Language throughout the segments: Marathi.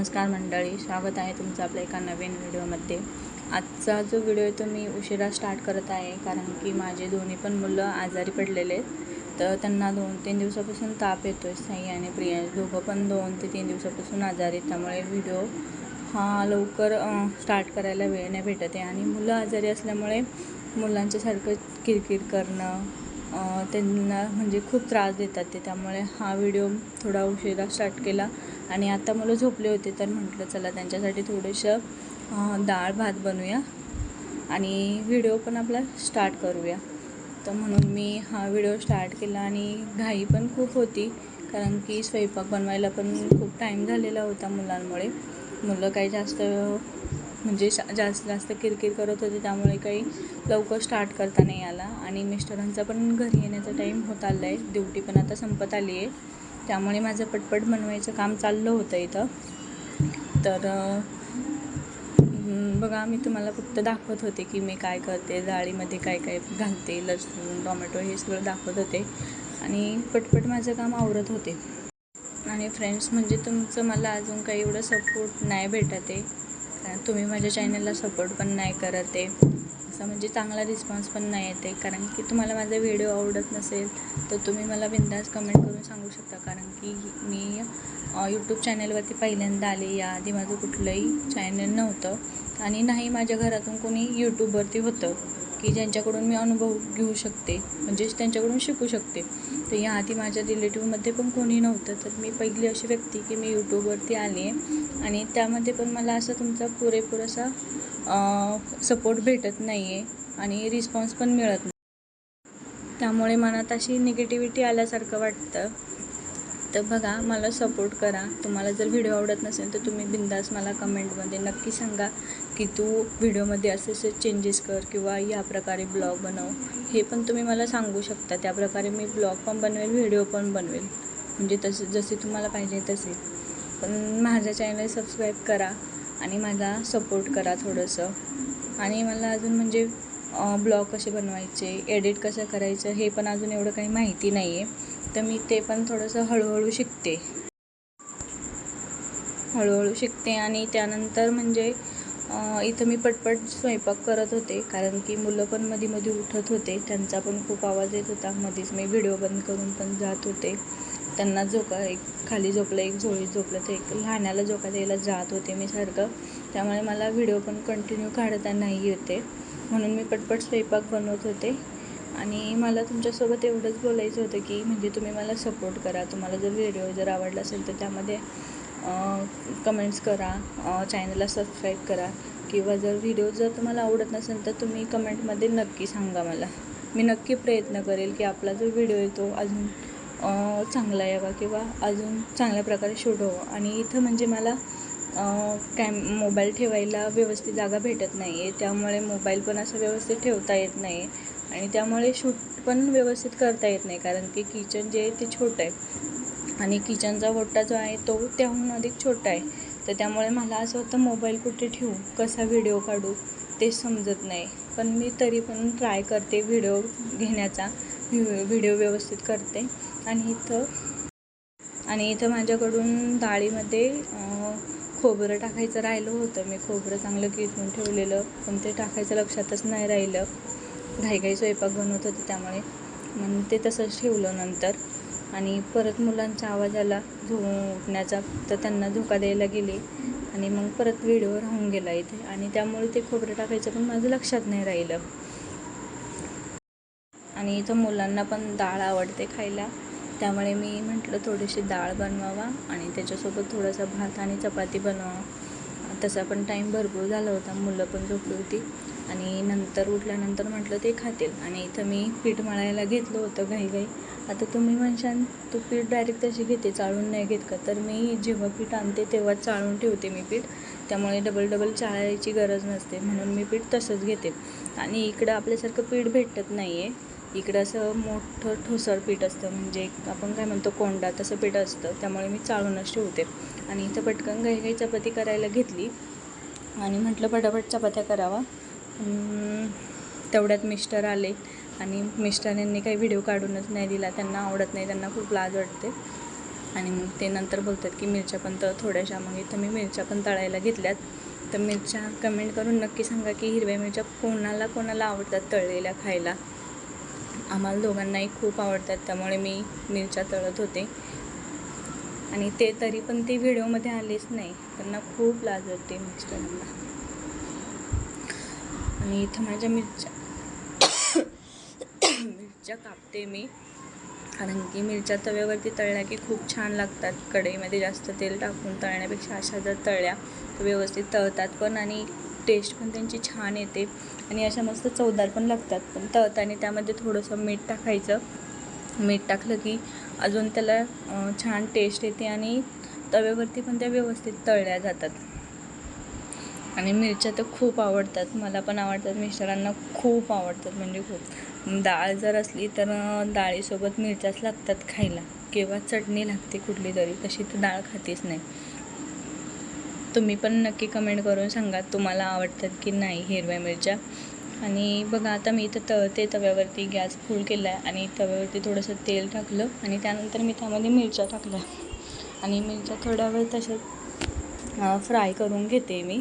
नमस्कार मंडळी, स्वागत आहे तुमचं आपल्या एका नवीन व्हिडिओमध्ये। आजचा जो व्हिडिओ आहे तो मी उशिरा स्टार्ट करत आहे, कारण की माझे दोन्ही पण मुलं आजारी पडलेले आहेत। तर त्यांना 2-3 दिवसापासून ताप येतो आहे। साई आणि प्रिया दोघं पण 2 ते 3 दिवसापासून आजारी आहेत, त्यामुळे व्हिडिओ हा लवकर स्टार्ट करायला वेळ नाही भेटत आहे। आणि मुलं आजारी असल्यामुळे मुलांच्या सारखं किरकिर करणं, त्यांना म्हणजे खूप त्रास देतात ते, त्यामुळे हा व्हिडिओ थोडा उशिरा स्टार्ट केला। आणि आता मुलं झोपले होते तर म्हटलं चला त्यांच्यासाठी थोडंसं डाळ भात बनवूया आणि व्हिडिओ पण आपला स्टार्ट करूया। तर म्हणून मी हा व्हिडिओ स्टार्ट केला आणि घाई पण खूप होती, कारण की स्वयंपाक बनवायला पण खूप टाईम झालेला होता मुलांमुळे। मुलं काही जास्त म्हणजे जास्त किरकिर करत होते, त्यामुळे काही लवकर स्टार्ट करता नाही आला। आणि मिस्टरांचा पण घरी येण्याचा टाईम होत आला आहे, ड्युटी पण आता संपत आली आहे, त्यामुळे माझं पटपट बनवायचं काम चाललं होतं इथं। तर बघा, मी तुम्हाला फक्त दाखवत होते की मी काय करते, डाळीमध्ये काय काय घालते, लसूण टोमॅटो हे सगळं दाखवत होते आणि पटपट माझं काम आवरत होते। आणि फ्रेंड्स, म्हणजे तुमचं मला अजून काही एवढं सपोर्ट नाही भेटत आहे, कारण तुम्ही माझ्या चॅनलला सपोर्ट पण नाही करत आहे, असं म्हणजे चांगला रिस्पॉन्स पण नाही येते। कारण की तुम्हाला माझा व्हिडिओ आवडत नसेल तर तुम्ही मला बिनधास्त कमेंट करून सांगू शकता, कारण की मी यूट्यूब चॅनलवरती पहिल्यांदा आले, याआधी माझं कुठलंही चॅनल नव्हतं आणि नाही माझ्या घरातून कोणी यूट्यूबवरती होतं की ज्यांच्याकडून मी अनुभव घेऊ शकते, म्हणजेच त्यांच्याकडून शिकू शकते। तर याआधी माझ्या रिलेटिव्हमध्ये पण कोणी नव्हतं, तर मी पहिली अशी व्यक्ती की मी यूट्यूबवरती आली आहे आणि त्यामध्ये पण मला असं तुमचा पुरेपूर असा सपोर्ट भेटत नाही आहे आणि रिस्पॉन्स पण मिळत नाही, त्यामुळे मनात अशी निगेटिव्हिटी आल्यासारखं वाटतं। तर बघा, मला सपोर्ट करा। तुम्हाला जर व्हिडिओ आवडत नसेल तर तुम्ही बिनधास्त मला कमेंटमध्ये नक्की सांगा की तू व्हिडिओमध्ये असे चेंजेस कर किंवा या प्रकारे ब्लॉग बनव, हे पण तुम्ही मला सांगू शकता। त्याप्रकारे मी ब्लॉग पण बनवेल, व्हिडिओ पण बनवेल, म्हणजे जसे तुम्हाला पाहिजे तसे। पण माझ्या चॅनल सबस्क्राईब करा आणि मला सपोर्ट करा थोडंसं। आणि मला अजून म्हणजे ब्लॉग कसे बनवायचे, एडिट कसं करायचं हे पण अजून एवढं काही माहिती नाही आहे, तर मी ते पण थोडंसं हळूहळू शिकते। आणि त्यानंतर म्हणजे इथं मी पटपट स्वयंपाक करत होते, कारण की मुलं पण मध्ये उठत होते, त्यांचा पण खूप आवाज येत होता। मध्येच मी व्हिडिओ बंद करून पण जात होते, त्यांना एक खाली झोपलं, एक झोळीत झोपलं, तर एक लहानाला झोका द्यायला जात होते मी सारखं, त्यामुळे मला व्हिडिओ पण कंटिन्यू काढता नाही येते, म्हणून मी पटपट स्वयंपाक बनवत होते। आणि मला तुमच्यासोबत एवढंच बोलायचं होतं की म्हणजे तुम्ही मला सपोर्ट करा। तुम्हाला जर व्हिडिओ जर आवडला असेल तर त्यामध्ये कमेंट्स करा, चॅनलला सबस्क्राईब करा, किंवा जर व्हिडिओ जर तुम्हाला आवडत नसेल तर तुम्ही कमेंटमध्ये नक्की सांगा मला। मी नक्की प्रयत्न करेल की आपला जो व्हिडिओ आहे तो अजून चांगला यावा किंवा अजून चांगल्या प्रकारे शूट व्हावं। आणि इथं म्हणजे मला मोबाईल ठेवायला व्यवस्थित जागा भेटत नाही आहे, त्यामुळे मोबाईल पण असं व्यवस्थित ठेवता येत नाही आणि त्यामुळे शूट पण व्यवस्थित करता येत नाही, कारण की किचन जे आहे ते छोटं आहे आणि किचनचा ओटा जो आहे तो त्याहून अधिक छोटा आहे। तर त्यामुळे मला असं होतं मोबाईल कुठे ठेवू, कसा व्हिडिओ काढू ते समजत नाही, पण मी तरी पण ट्राय करते व्हिडिओ घेण्याचा, व्हिडिओ व्यवस्थित करते। आणि इथं माझ्याकडून डाळीमध्ये खोबरं टाकायचं राहिलं होतं, मी खोबरं चांगलं किसून ठेवलेलं, पण ते टाकायचं लक्षातच नाही राहिलं, घाई स्वयंपाक बनवत होते त्यामुळे मग ते तसंच ठेवलं नंतर। आणि परत मुलांचा आवाज आला उठण्याचा, तर त्यांना झोका द्यायला गेले आणि मग परत व्हिडिओ राहून गेला इथे, आणि त्यामुळे ते खोबरं टाकायचं पण माझं लक्षात नाही राहिलं। आणि इथं मुलांना पण डाळ आवडते खायला, त्यामुळे मी म्हटलं थोडीशी डाळ बनवावा आणि त्याच्यासोबत थोडासा भात आणि चपाती बनवावा। तसा पण टाईम भरपूर झाला होता, मुलं पण झोपली होती आणि नंतर उठल्यानंतर म्हटलं ते खातील। आणि इथं मी पीठ मळायला घेतलं होतं घाई। आता तुम्ही म्हणशाल तू पीठ डायरेक्ट तशी घेते, चाळून नाही घेत का? तर मी जेव्हा पीठ आणते तेव्हा चाळून ठेवते मी पीठ, त्यामुळे डबल चाळायची गरज नसते, म्हणून मी पीठ तसंच घेते। आणि इकडं आपल्यासारखं पीठ भेटत नाही आहे, इकडं असं मोठं ठोसर पीठ असतं, म्हणजे आपण काय म्हणतो कोंडा, तसं पीठ असतं, त्यामुळे मी चाळूनच ठेवते। आणि इथं पटकन घाई चपाती करायला घेतली आणि म्हटलं पटापट चपात्या करावा। तेवढ्यात मिस्टर आले आणि मिस्टरांनी काही व्हिडिओ काढूनच नाही दिला, त्यांना आवडत नाही, त्यांना खूप लाज वाटते, आणि मग ते नंतर बोलतात की मिरच्या पण थोड्याशा, मग इथं मी मिरच्या पण तळायला घेतल्यात. तर मिरच्या कमेंट करून नक्की सांगा की हिरव्या मिरच्या कोणाला आवडतात तळलेल्या खायला. आम्हाला दोघांनाही खूप आवडतात, त्यामुळे मी मिरच्या तळत होते. आणि ते तरी पण ते व्हिडिओमध्ये आलेच नाही, त्यांना खूप लाज वाटते मिस्टरांना. आणि इथं माझ्या मिरच्या कापते मी, कारण की मिरच्या तव्यावरती तळल्या की खूप छान लागतात. कढईमध्ये जास्त तेल टाकून तळण्यापेक्षा अशा जर तळल्या तर व्यवस्थित तळतात पण, आणि टेस्ट पण त्यांची छान येते आणि अशा मस्त चवदार पण लागतात. पण तळताना त्यामध्ये थोडंसं मीठ टाकायचं. मीठ टाकलं की अजून त्याला छान टेस्ट येते आणि तव्यावरती पण त्या व्यवस्थित तळल्या जातात. आणि मिरच्या तर खूप आवडतात, मला पण आवडतात, मिस्टरांना खूप आवडतात, म्हणजे खूप. डाळ जर असली तर डाळीसोबत मिरच्याच लागतात खायला, किंवा चटणी लागते कुठली तरी, तशी तर डाळ खातेच नाही. तुम्ही पण नक्की कमेंट करून सांगा तुम्हाला आवडतात की नाही हिरव्या मिरच्या. आणि बघा आता मी इथं तळते, तव्यावरती गॅस फुल केला आहे आणि तव्यावरती थोडंसं तेल टाकलं आणि त्यानंतर मी त्यामध्ये मिरच्या टाकल्या आणि मिरच्या थोड्या वेळ तशा फ्राय करून घेते मी,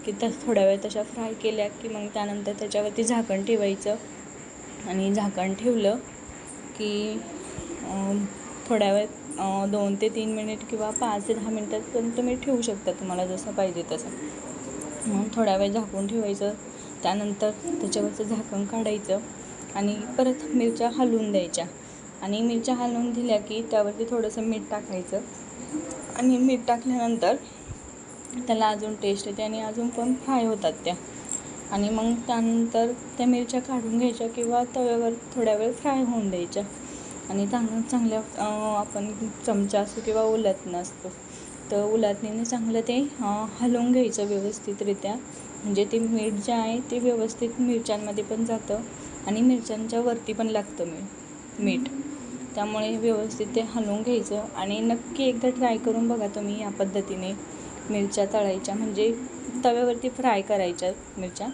की थोड्या वेळ तशा फ्राय केल्या की मग त्यानंतर त्याच्यावरती झाकण ठेवायचं. आणि झाकण ठेवलं की थोड्या वेळ 2 ते 3 मिनिट किंवा 5 ते 10 मिनिटापर्यंत तुम्ही ठेवू शकता, तुम्हाला जसं पाहिजे तसं. मग थोड्या वेळ झाकून ठेवायचं, त्यानंतर त्याच्यावरचं झाकण काढायचं आणि परत मिरच्या हलवून द्यायच्या. आणि मिरच्या हलवून दिल्या की त्यावरती थोडंसं मीठ टाकायचं आणि मीठ टाकल्यानंतर त्याला अजून टेस्ट येते आणि अजून पण फ्राय होतात त्या. आणि मग त्यानंतर त्या मिरच्या काढून घ्यायच्या किंवा तव्यावर थोड्या वेळ फ्राय होऊन द्यायच्या. आणि चांगल्या आपण चमचा असतो किंवा उलटणं असतो, तर उलटणीने चांगलं ते हलवून घ्यायचं व्यवस्थितरित्या, म्हणजे ते मीठ जे आहे ते व्यवस्थित मिरच्यांमध्ये पण जातं आणि मिरच्यांच्या वरती पण लागतं मीठ. त्यामुळे व्यवस्थित ते हलवून घ्यायचं. आणि नक्की एकदा ट्राय करून बघा तुम्ही या पद्धतीने मिरच्या तळायच्या, म्हणजे तव्यावरती फ्राय करायच्या मिरच्या.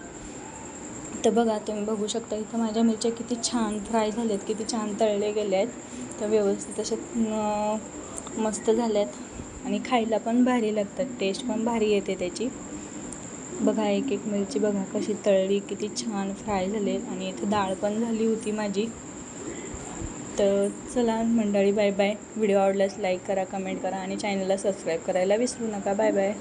तर बघा तुम्ही बघू शकता इथं माझ्या मिरच्या किती छान फ्राय झाल्यात, किती छान तळले गेले आहेत. तर व्यवस्थित अशा मस्त झाल्यात आणि खायला पण भारी लागतात, टेस्ट पण भारी येते त्याची. बघा एक एक मिरची बघा कशी तळली, किती छान फ्राय झाले. आणि इथं डाळ पण झाली होती माझी. तर चला मंडळी, बाय बाय. व्हिडिओ आवडल्यास लाईक करा, कमेंट करा आणि चॅनलला सबस्क्राईब करायला विसरू नका. Bye bye.